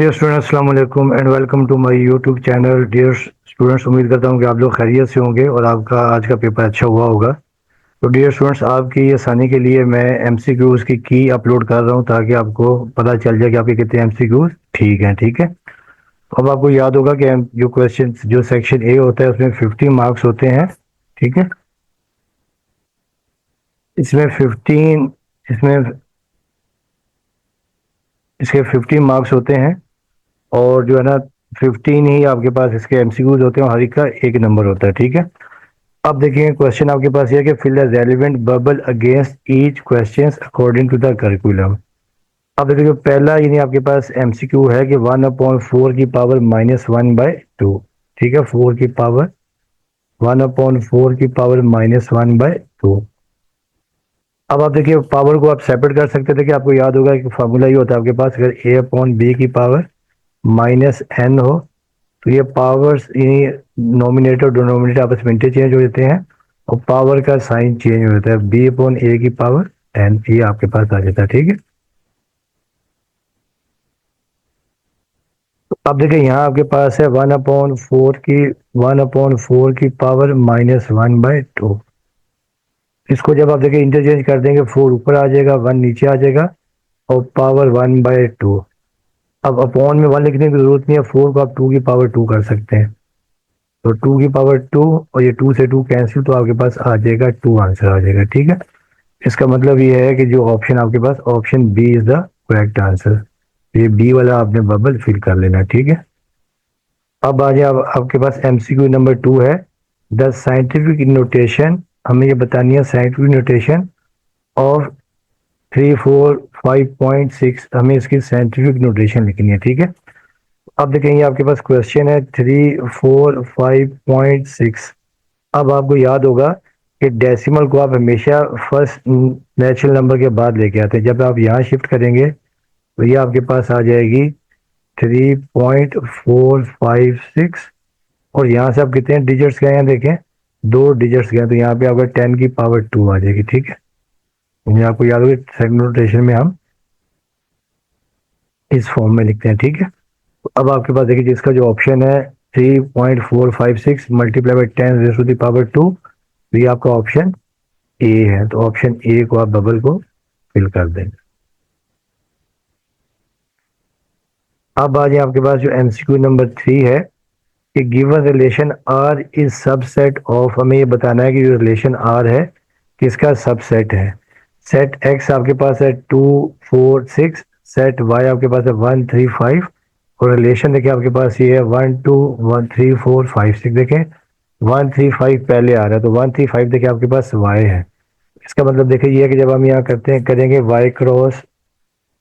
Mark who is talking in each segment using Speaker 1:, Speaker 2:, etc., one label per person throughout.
Speaker 1: Dear students, अस्सलाम वालेकुम and welcome to my YouTube channel. Dear students, उम्मीद करता हूँ कि आप लोग खैरियत से होंगे और आपका आज का पेपर अच्छा हुआ होगा। तो डियर स्टूडेंट्स, आपकी आसानी के लिए मैं एमसीक्यूज़ की अपलोड कर रहा हूँ ताकि आपको पता चल जाए कि आपके कितने एमसीक्यूज़ ठीक हैं। ठीक है, तो अब आपको याद होगा कि जो क्वेश्चन जो सेक्शन ए होता है उसमें 50 मार्क्स होते हैं। ठीक है, इसमें 15 इसमें इसके 50 मार्क्स होते हैं और जो है ना 15 ही आपके पास इसके एमसीक्यूज होते हैं और हर एक का एक नंबर होता है। ठीक है, अब देखिए क्वेश्चन आपके पास ये है कि fill the relevant bubble against each questions according to the curriculum. अब देखिए जो पहला यानी आपके पास एमसीक्यू है कि 1/4 की पावर -1/2। ठीक है, 4 की पावर 1/4 की पावर -1/2। अब आप देखिए पावर को आप सेपरेट कर सकते थे कि आपको याद होगा कि फार्मूला ये होता है आपके पास, अगर a/b की पावर -n हो तो ये पावर्स यानी नॉमिनेटर और डिनोमिनेटर आपस में इंटरचेंज हो जाते हैं और पावर का साइन चेंज हो जाता है। b/a की पावर n ये आपके पास आ जाता है। ठीक है, तो अब देखिए यहाँ आपके पास है 1/4 की पावर -1/2। इसको जब आप देखिए इंटरचेंज कर देंगे, 4 ऊपर आ जाएगा, 1 नीचे आ जाएगा और पावर 1/2। अब अपॉन में 1 लिखने की जरूरत नहीं है, 4 को आप 2 की पावर 2 कर सकते हैं। तो 2 की पावर 2 और ये 2 से 2 कैंसिल, तो आपके पास आ जाएगा 2 आंसर आ जाएगा। ठीक है, इसका मतलब ये है कि जो ऑप्शन आपके पास option B is the correct answer. ये बी वाला आपने बबल फिल कर लेना। ठीक है, अब आ जाए आपके पास एमसीक्यू नंबर 2 है, द साइंटिफिक नोटेशन। हमें ये बतानी है साइंटिफिक नोटेशन ऑफ 345.6, हमें इसकी साइंटिफिक नोटेशन लिखनी है। ठीक है, अब देखेंगे आपके पास क्वेश्चन है 345.6। अब आपको याद होगा कि डेसिमल को आप हमेशा फर्स्ट नेचुरल नंबर के बाद लेके आते हैं। जब आप यहाँ शिफ्ट करेंगे तो ये आपके पास आ जाएगी 3.456 और यहाँ से आप कितने डिजिट्स गए हैं देखें, 2 डिजिट्स गए, तो यहाँ पे आपका 10 की पावर 2 आ जाएगी। ठीक है, ये आपको याद होगा सेकंड नोटेशन में हम इस फॉर्म में लिखते हैं। ठीक है, तो अब आपके पास देखिए जिसका जो ऑप्शन है 3.456 मल्टीप्लाई बाई 10⁻², तो ये आपका ऑप्शन ए है। तो ऑप्शन ए को आप बबल को फिल कर देंगे। अब आ जाए आपके पास जो एमसीक्यू नंबर 3 है कि given relation R is subset of. हमें ये बताना है कि जो रिलेशन आर है किसका सबसेट है। सेट एक्स आपके पास है 2 4 6, सेट वाई आपके पास है 1 3 5 और रिलेशन देखिए आपके पास ये है 1 2 1 3 4 5 6। देखें 1 3 5 पहले आ रहा है, तो 1 3 5 देखिए आपके पास वाई है। इसका मतलब देखिए ये है कि जब हम यहाँ करते हैं करेंगे वाई क्रॉस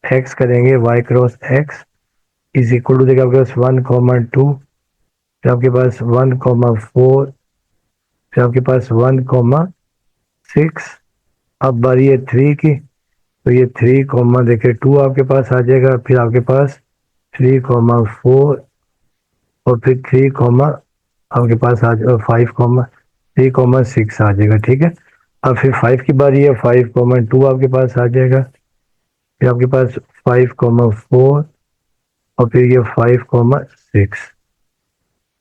Speaker 1: एक्स, करेंगे Y cross X is equal to देखिए आपके पास 1,2, फिर आपके पास 1,4, फिर आपके पास 1,6। अब बारी है 3 की, तो ये 3, देखिए 2 आपके पास आ जाएगा, फिर आपके पास 3,4 और फिर 3, आपके पास आ जाएगा 5,3,6 आ जाएगा। ठीक है, अब फिर 5 की बारी है, 5,2 आपके पास आ जाएगा, फिर आपके पास 5,4 और फिर ये 5,6।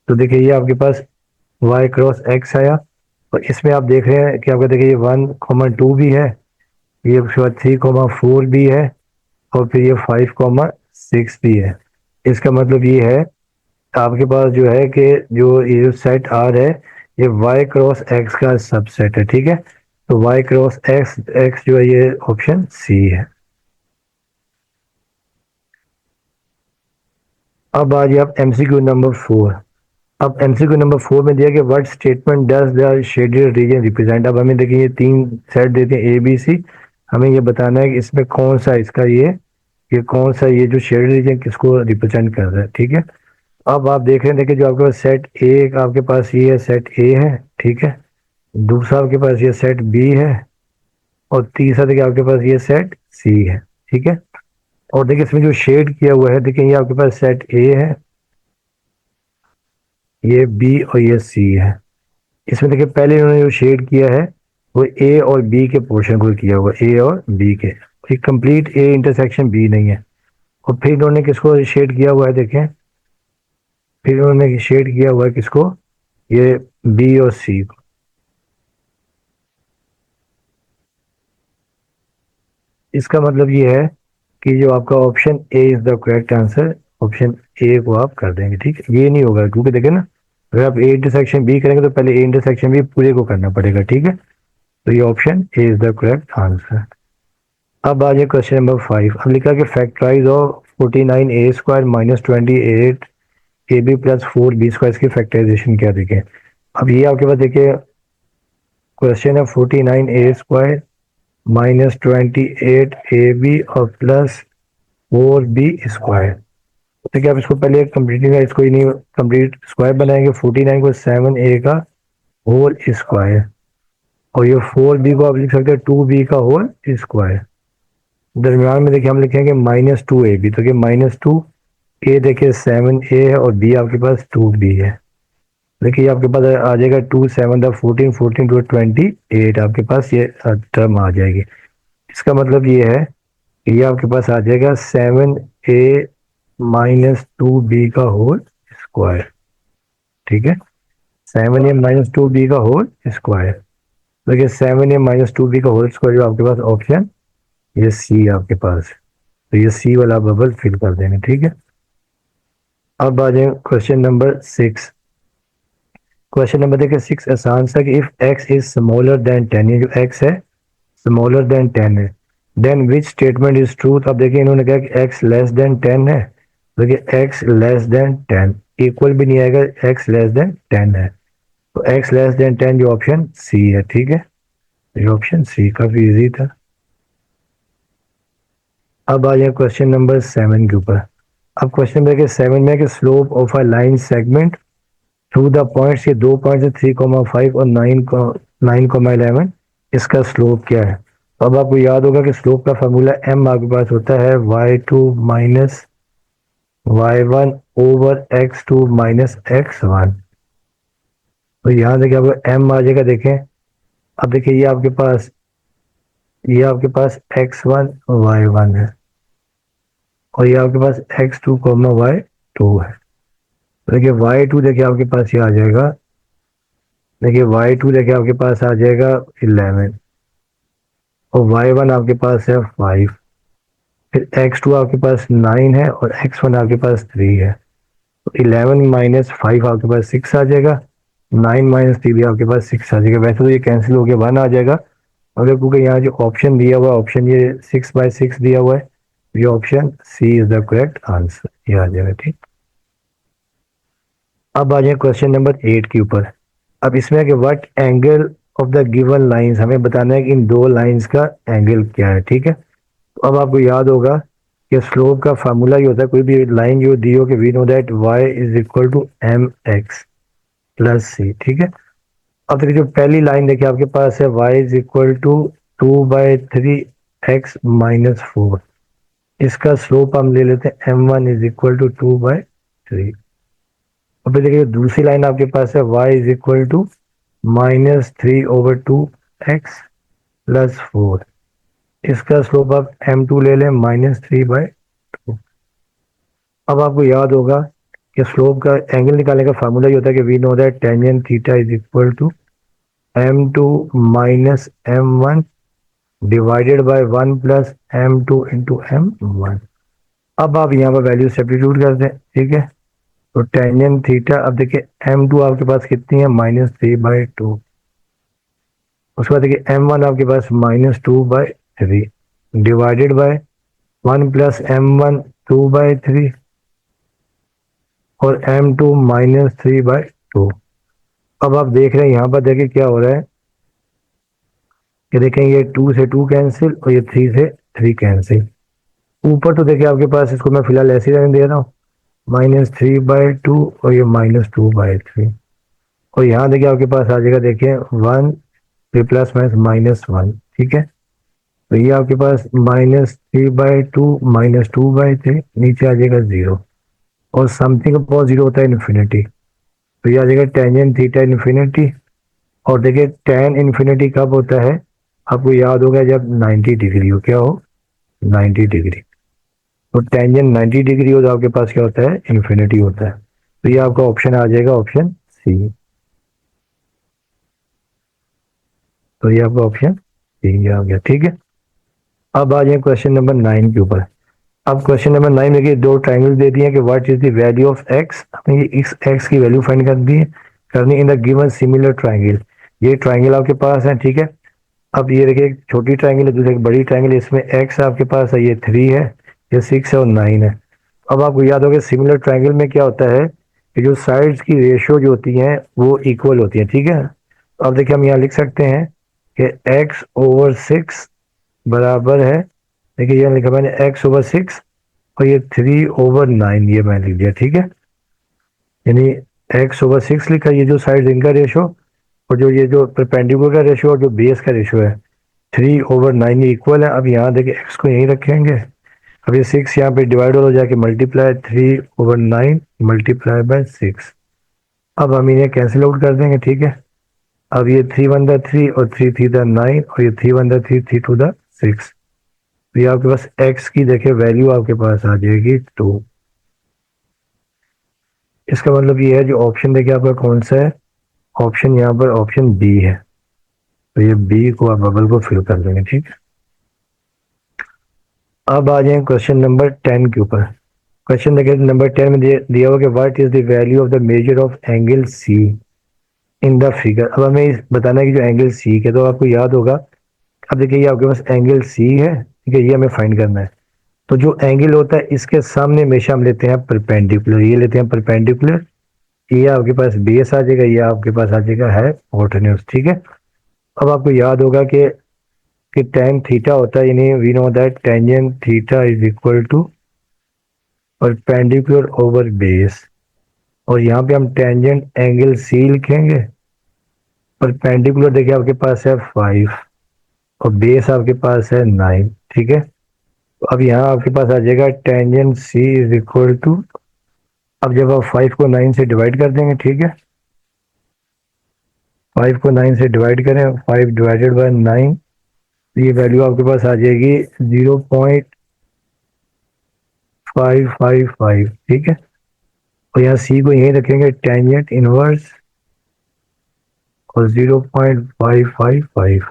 Speaker 1: तो देखिए ये आपके पास y क्रॉस x आया और इसमें आप देख रहे हैं कि आपका देखिए ये 1,2 भी है, ये उसके बाद 3,4 भी है और फिर ये 5,6 भी है। इसका मतलब ये है आपके पास जो है कि जो ये जो सेट आर है ये y क्रॉस x का सबसेट है। ठीक है, तो y क्रॉस x जो है ये ऑप्शन सी है। अब आ जाए आप एमसीक्यू नंबर 4। अब एमसीक्यू नंबर 4 में दिया कि what statement does the shaded region represent. अब हमें देखिए ये 3 सेट देते हैं ए बी सी, हमें ये बताना है कि इसमें कौन सा इसका ये कौन सा ये जो शेडेड रीजन किसको रिप्रेजेंट कर रहा है। ठीक है, अब आप देख रहे हैं देखिए जो आपके पास सेट ए आपके पास ये है, सेट ए है। ठीक है, दूसरा आपके पास ये सेट बी है और तीसरा देखिए आपके पास ये सेट सी है। ठीक है, और देखिए इसमें जो शेड किया हुआ है देखिए ये आपके पास सेट ए है, ये बी और ये सी है। इसमें देखिए पहले इन्होंने जो शेड किया है वो ए और बी के पोर्शन को किया हुआ, ए और बी के, एक कंप्लीट ए इंटरसेक्शन बी नहीं है। और फिर इन्होंने किसको शेड किया हुआ है देखें, फिर इन्होंने शेड किया हुआ है किसको, ये बी और सी को। इसका मतलब ये है कि जो आपका option A is the correct answer, option A को आप कर देंगे। ठीक है, ये नहीं होगा क्योंकि देखें ना, अगर आप ए इंटरसेक्शन बी करेंगे तो पहले ए इंटरसेक्शन बी पूरे को करना पड़ेगा। ठीक है, तो ये option A is the correct answer. अब आ जाए क्वेश्चन नंबर 5। अब लिखा कि factorise of 49a² minus 28ab plus 4b² इसकी फैक्टराइजेशन क्या देखें। अब ये आपके पास देखिए क्वेश्चन है 49a² माइनस 28ab और प्लस 4b²। देखिए आप इसको पहले कंप्लीट, इसको ही नहीं कंप्लीट स्क्वायर बनाएंगे। 49 को 7a का होल स्क्वायर, और ये 4b को आप लिख सकते हैं 2b का होल स्क्वायर। दरमियान में देखिए हम लिखेंगे -2ab, तो ये -2a देखिए 7a है और b आपके पास 2b है। देखिए आपके पास आ जाएगा 2 7 14, 14 to 28 आपके पास ये टर्म आ जाएगी। इसका मतलब ये है कि ये आपके पास आ जाएगा 7a माइनस 2b का होल स्क्वायर। ठीक है, 7a माइनस 2b का होल स्क्वायर। देखिए 7a माइनस 2b का होल स्क्वायर जो आपके पास ऑप्शन ये सी आपके पास, तो ये सी वाला बबल फिल कर देंगे। ठीक है, अब आ जाए क्वेश्चन नंबर 6। क्वेश्चन नंबर देखिए 6 आसान सा कि if x is smaller than 10, ये जो x है स्मॉलर देन 10 है, then which statement is truth. अब देखिए इन्होंने कहा कि x लेस देन 10 है, देखिए x लेस देन 10 इक्वल भी नहीं आएगा, x लेस देन 10 है, तो x लेस देन 10 जो ऑप्शन सी है। ठीक है, ये ऑप्शन सी काफी इजी था। अब आ जाए क्वेश्चन नंबर 7 के ऊपर। अब क्वेश्चन नंबर 7 में कि slope of a line segment through the points, ये दो पॉइंट्स है 3,5 और 9,11, इसका स्लोप क्या है। तो अब आपको याद होगा कि स्लोप का फार्मूला m आपके पास होता है y2 minus y1 over x2 minus x1। तो यहाँ देखिए आपको m आ जाएगा। देखें अब देखिए ये आपके पास x1 और y1 है, और ये आपके पास x2 y2 है। देखिए y2 देखिए आपके पास ये आ जाएगा, देखिए y2 देखिए आपके पास आ जाएगा 11, और y1 आपके पास है 5, फिर x2 आपके पास 9 है और x1 आपके पास 3 है। तो 11 माइनस 5 आपके पास 6 आ जाएगा, 9 माइनस 3 भी आपके पास 6 आ जाएगा। वैसे तो ये कैंसिल हो गया 1 आ जाएगा, अगर क्योंकि यहाँ जो ऑप्शन दिया हुआ है ऑप्शन ये 6/6 दिया हुआ है, ये option C is the correct answer, ये आ जाएगा। ठीक, अब आ जाए क्वेश्चन नंबर 8 के ऊपर। अब इसमें कि what angle of the given lines, हमें बताना है कि इन दो लाइंस का एंगल क्या है। ठीक है, तो अब आपको याद होगा कि स्लोप का फार्मूला ये होता है, कोई भी लाइन जो दी हो कि we know that y is equal to mx plus c. ठीक है, अब देखिए जो पहली लाइन देखिए आपके पास है y is equal to 2/3 x minus 4, इसका स्लोप हम ले लेते हैं m1 इज इक्वल टू 2/3। अब देखिए दूसरी लाइन आपके पास है y is equal to -3/2x plus 4, इसका स्लोप आप m2 ले लें -3/2। अब आपको याद होगा कि स्लोप का एंगल निकालने का फार्मूला ये होता है कि we know that tangent theta is equal to m2 minus m1 divided by 1 plus m2 into m1। अब आप यहाँ पर वैल्यू सब्स्टिट्यूट कर दें। ठीक है, तो टेंजेंट थीटा, अब देखिए m2 आपके पास कितनी है -3/2, उसके बाद देखिए m1 आपके पास -2/3 डिवाइडेड बाय 1 प्लस m1 2/3 और m2 -3/2। अब आप देख रहे हैं यहाँ पर देखिए क्या हो रहा है कि देखें ये 2 से 2 कैंसिल और ये 3 से 3 कैंसिल। ऊपर तो देखिए आपके पास, इसको मैं फिलहाल ऐसे ही रहने दे रहा हूँ -3/2 और ये -2/3, और यहाँ देखिए आपके पास आ जाएगा देखिए 1 फिर प्लस माइनस -1। ठीक है, तो ये आपके पास -3/2 -2/3 नीचे आ जाएगा 0, और समथिंग अपॉन 0 होता है इन्फिनिटी, तो ये आ जाएगा टेंजेंट थीटा इन्फिनिटी। और देखिए tan इन्फिनिटी कब होता है, आपको याद होगा जब 90 डिग्री हो, क्या हो 90 डिग्री। तो टेंजेंट 90 डिग्री हो तो आपके पास क्या होता है, इन्फिनिटी होता है। तो ये आपका ऑप्शन आ जाएगा, ऑप्शन सी। तो ये आपका ऑप्शन सी आ गया, ठीक है। अब आ जाए क्वेश्चन नंबर 9 के ऊपर। अब क्वेश्चन नंबर 9 देखिए, दो ट्राइंगल दे दिए कि what is the value of x, हमें ये एक्स की वैल्यू फाइंड कर दी है, करनी in the given similar triangle. ये ट्राइंगल आपके पास है, ठीक है। अब ये देखिए, एक छोटी ट्राइंगल है, दूसरी एक बड़ी ट्राइंगल है, इसमें एक्स आपके पास है, ये 3 है, ये 6 है और 9 है। अब आपको याद होगा सिमिलर ट्राइंगल में क्या होता है कि जो साइड्स की रेशियो जो होती हैं वो इक्वल होती है, ठीक है। तो अब देखिए हम यहाँ लिख सकते हैं कि x/6 बराबर है, देखिए यहाँ लिखा मैंने x/6 और ये 3/9 ये मैंने लिख दिया, ठीक है। यानी x/6 लिखा, ये जो साइड इनका रेशो और जो ये जो परपेंडिकुलर का रेशो और जो बेस का रेशो है 3/9 ये इक्वल है। अब यहाँ देखिए एक्स को यहीं रखेंगे, अब ये 6 यहाँ पे डिवाइड हो जाके मल्टीप्लाई 3/9 मल्टीप्लाई बाय 6। अब हम इन्हें कैंसिल आउट कर देंगे, ठीक है। अब ये 3 1 3 और 3 3 9 और ये 3 1 3 3 2 6। तो ये आपके पास x की देखिए वैल्यू आपके पास आ जाएगी 2। इसका मतलब ये है जो ऑप्शन देखिए आपका कौन सा है, ऑप्शन यहाँ पर ऑप्शन बी है। तो ये बी को आप बबल को फिल कर देंगे, ठीक है। अब आ जाए क्वेश्चन नंबर 10 के ऊपर। क्वेश्चन देखिए नंबर 10 में दिया हुआ कि what is the value of the measure of angle C in the figure. अब हमें बताना है कि जो एंगल सी के, तो आपको याद होगा, अब देखिए ये आपके पास एंगल सी है, ठीक है, ये हमें फाइंड करना है। तो जो एंगल होता है इसके सामने हमेशा हम लेते हैं परपेंडिकुलर, ये लेते हैं परपेंडिकुलर, ये आपके पास बेस आ जाएगा, ये आपके पास आ जाएगा है हाइपोटेन्यूज, ठीक है। अब आपको याद होगा कि tan थीटा होता है, यानी we know that tangent theta is equal to perpendicular over base, और यहाँ पे हम टेंजेंट एंगल सी लिखेंगे। परपेंडिकुलर देखिए आपके पास है 5 और बेस आपके पास है 9, ठीक है। तो अब यहाँ आपके पास आ जाएगा tangent C is equal to, अब जब आप 5 को 9 से डिवाइड कर देंगे, ठीक है, 5 को 9 से डिवाइड करें, 5 डिवाइडेड बाय 9, तो ये वैल्यू आपके पास आ जाएगी 0.555, ठीक है। और यहाँ सी को यहीं रखेंगे टेंजेंट इनवर्स और 0.555,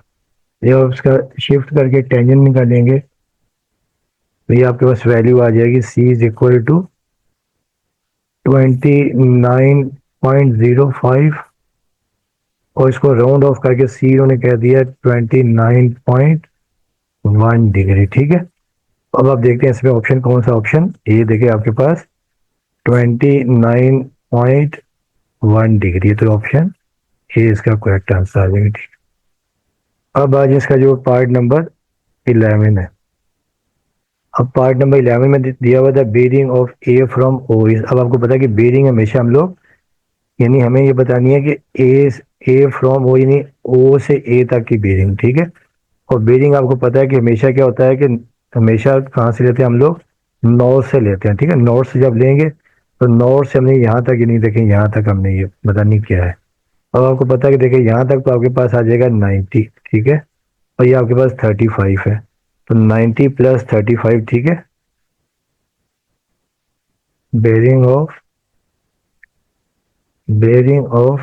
Speaker 1: ये उसका शिफ्ट करके टेंजेंट निकालेंगे, तो ये आपके पास वैल्यू आ जाएगी सी इज इक्वल टू 29.05, और इसको राउंड ऑफ करके सी उन्होंने कह दिया 29.1 डिग्री, ठीक है। अब आप देखते हैं इसमें ऑप्शन कौन सा, ऑप्शन ए देखिए आपके पास 29.1 डिग्री, तो ऑप्शन ए इसका करेक्ट आंसर आ जाएगा, ठीक है। अब आज इसका जो पार्ट नंबर 11 है। अब पार्ट नंबर 11 में दिया हुआ था bearing of A from O. अब आपको पता है कि बेरिंग हमेशा हम लोग, यानी हमें ये बतानी है कि ए फ्रॉम ओ, यानी ओ से ए तक की बेरिंग, ठीक है। और बेरिंग आपको पता है कि हमेशा क्या होता है कि हमेशा कहाँ से लेते हैं हम लोग, नॉर्थ से लेते हैं, ठीक है। नॉर्थ से जब लेंगे तो नॉर्थ से हमने यहाँ तक, यानी देखें यहाँ तक हमने ये बतानी क्या है। अब आपको पता है कि देखिए यहाँ तक तो आपके पास आ जाएगा 90, ठीक है, और ये आपके पास 35 है, तो 90 प्लस 35, ठीक है। Bearing of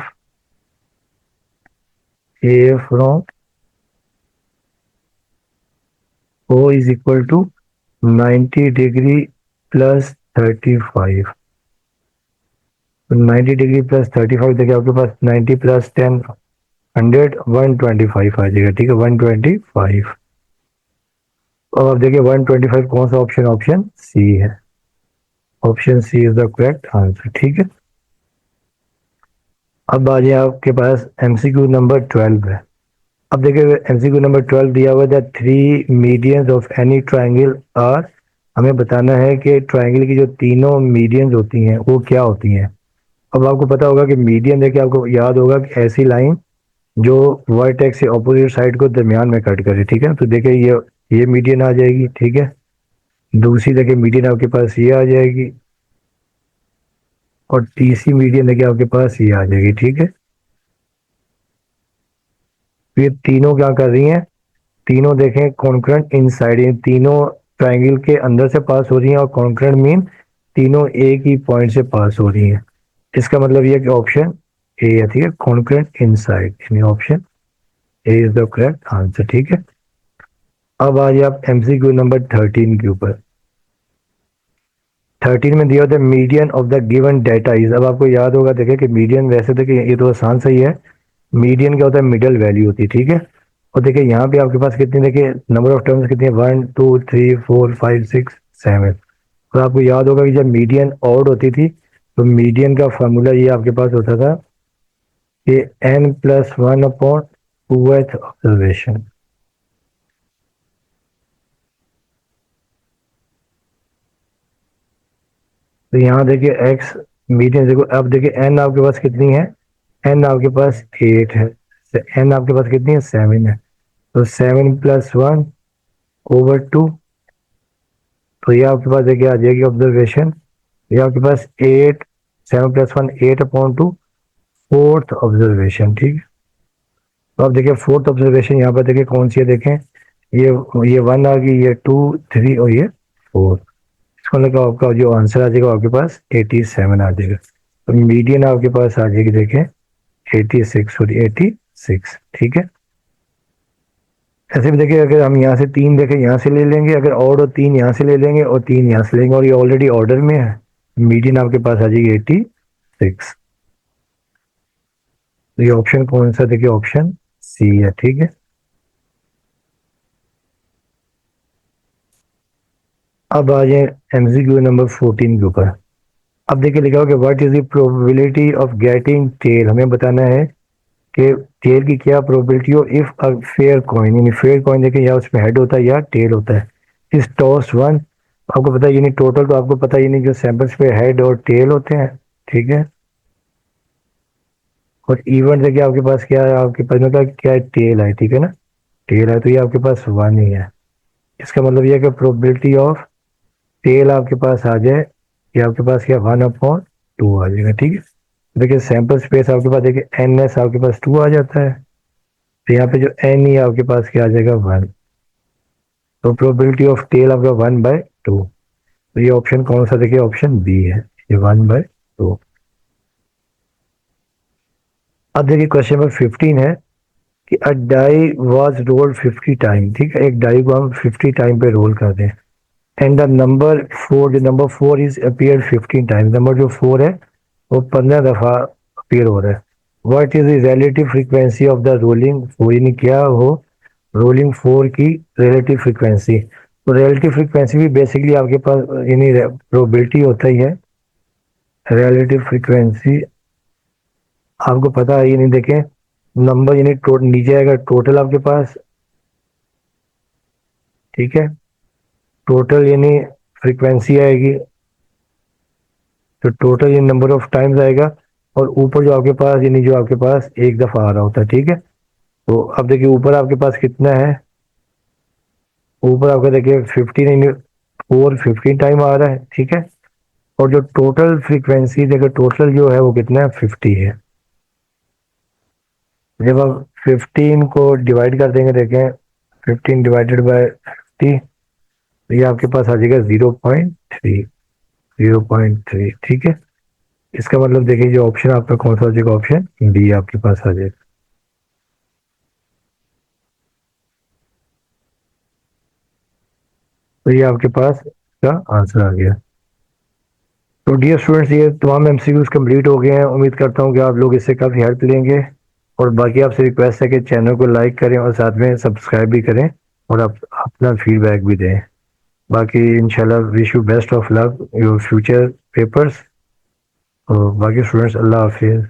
Speaker 1: A from O is equal to 90 degree plus 35। तो 90 डिग्री प्लस 35 देखिए आपके पास 90 प्लस 10 100 125 आ जाएगा, ठीक है, 125। अब आप देखिए 125 कौन सा ऑप्शन, ऑप्शन सी है, option C is the correct answer, ठीक है। अब आ जाए आपके पास एमसीक्यू नंबर 12 है। अब देखिए एमसीक्यू नंबर 12 दिया हुआ है, 3 medians of any triangle are. हमें बताना है कि ट्राइंगल की जो तीनों मीडियंस होती हैं वो क्या होती हैं। अब आपको पता होगा कि मीडियन देखिए आपको याद होगा कि ऐसी लाइन जो वर्टेक्स से ऑपोजिट साइड को दरमियान में कट करे, ठीक है। तो देखिए ये मीडियन आ जाएगी, ठीक है। दूसरी देखिए मीडियन आपके पास ये आ जाएगी, और तीसरी मीडियन देखिए आपके पास ये आ जाएगी, ठीक है। तो ये तीनों क्या कर रही हैं, तीनों देखें कॉन्करेंट इनसाइड, तीनों ट्राइंगल के अंदर से पास हो रही हैं और कॉन्करेंट मीन तीनों एक ही पॉइंट से पास हो रही हैं। इसका मतलब ये कि ऑप्शन ए है, ठीक है, कॉन्करेंट इनसाइड, यानी option A is the correct answer, ठीक है। अब आइए आप एमसीक्यू नंबर 13 के ऊपर। 13 में दिया होता है median of the given data is. अब आपको याद होगा, देखिए कि मीडियन, वैसे देखिए ये तो आसान सही है, मीडियन क्या होता है, मिडल वैल्यू होती है, ठीक है। और देखिए यहाँ पे आपके पास कितनी, देखिए नंबर ऑफ टर्म्स कितनी है, 1 2 3 4 5 6 7। तो आपको याद होगा कि जब मीडियन ऑड होती थी तो मीडियन का फॉर्मूला ये आपके पास होता था कि n+1/2th ऑब्जर्वेशन। तो यहाँ देखिए x मीडियन, देखो अब देखिए n आपके पास कितनी है, n आपके पास 8 है, n आपके पास कितनी है, 7 है। तो 7+1/2, तो ये आपके पास देखिए आ जाएगी ऑब्जर्वेशन, ये आपके पास 8, 7+1 8/2 फोर्थ ऑब्जर्वेशन, ठीक है। तो अब देखिए फोर्थ ऑब्जर्वेशन यहाँ पर देखिए कौन सी है, देखें ये 1 आ गई, ये 2 3 और ये 4। इसको मतलब आपका जो आंसर आ जाएगा आपके पास 87 आ जाएगा। तो मीडियन आपके पास आ जाएगी, देखें 86, सॉरी 86, ठीक है। ऐसे भी देखिए अगर हम यहाँ से 3 देखें, यहाँ से ले लेंगे अगर, और 3 यहाँ से ले लेंगे और 3 यहाँ से लेंगे, और ये ऑलरेडी ऑर्डर में है, मीडियन आपके पास आ जाएगी 86। तो ये ऑप्शन कौन सा, देखिए ऑप्शन सी है, ठीक है। अब आ जाए एमसीक्यू नंबर 14 के ऊपर। अब देखिए लिखा हो कि what is the probability of getting tail. हमें बताना है कि टेल की क्या प्रोबेबिलिटी हो इफ अ फेयर कॉइन, यानी फेयर कॉइन देखिए या उसमें हेड होता है या टेल होता है, इस टॉस वन। आपको पता है यानी टोटल, तो आपको पता है यानी जो सैंपल्स पे हेड और टेल होते हैं, ठीक है। और इवेंट देखिए आपके पास क्या है, आपके पास मतलब क्या है, टेल है, ठीक है ना, टेल है, तो ये आपके पास 1 ही है। इसका मतलब ये है कि प्रोबेबिलिटी ऑफ टेल आपके पास आ जाए, ये आपके पास क्या 1/2 आ जाएगा, ठीक है। देखिए सैंपल स्पेस आपके पास देखिए एन एस आपके पास 2 आ जाता है, तो यहाँ पे जो एन ई आपके पास क्या आ जाएगा 1। तो प्रोबेबिलिटी ऑफ टेल आपका 1/2। तो ये ऑप्शन कौन सा, देखिए ऑप्शन बी है, ये 1/2। अब देखिए क्वेश्चन नंबर 15 है कि अ डाई वॉज रोल्ड 50 टाइम, ठीक है, एक डाई को हम 50 टाइम पे रोल कर दें, एंड द नंबर 4, जो number 4 is appear 15 time, number जो 4 है वो 15 दफा अपीयर हो रहा है। What is the relative frequency of the rolling 4, यानी क्या हो रोलिंग 4 की रिलेटिव फ्रीक्वेंसी। तो रिलेटिव फ्रीक्वेंसी भी बेसिकली आपके पास यानी प्रोबेबिलिटी होता ही है। रिलेटिव फ्रीक्वेंसी आपको पता है, यानी देखें नंबर यानी नीचे आएगा टोटल आपके पास, ठीक है, टोटल यानी फ्रीक्वेंसी आएगी, तो टोटल ये नंबर ऑफ टाइम्स आएगा, और ऊपर जो आपके पास यानी जो आपके पास एक दफा आ रहा होता है, ठीक है। तो अब देखिए ऊपर आपके पास कितना है, ऊपर आपका देखिए 15 यानी 4 15 टाइम आ रहा है, ठीक है। और जो टोटल फ्रीक्वेंसी देखिए टोटल जो है वो कितना है 50 है। जब आप 15 को डिवाइड कर देंगे, देखें 15 / 50, तो ये आपके पास आ जाएगा 0.3, 0.3, ठीक है। इसका मतलब देखिए जो ऑप्शन आपका कौन सा हो जाएगा, ऑप्शन बी आपके पास आ जाएगा। तो ये आपके पास इसका आंसर आ गया। तो डियर स्टूडेंट्स, ये तमाम एमसीक्यूज कंप्लीट हो गए हैं। उम्मीद करता हूँ कि आप लोग इससे काफ़ी हेल्प लेंगे, और बाकी आपसे रिक्वेस्ट है कि चैनल को लाइक करें और साथ में सब्सक्राइब भी करें, और आप अपना फीडबैक भी दें। बाकी इंशाल्लाह wish you best of luck your future papers. और बाकी स्टूडेंट्स, अल्लाह हाफिज़।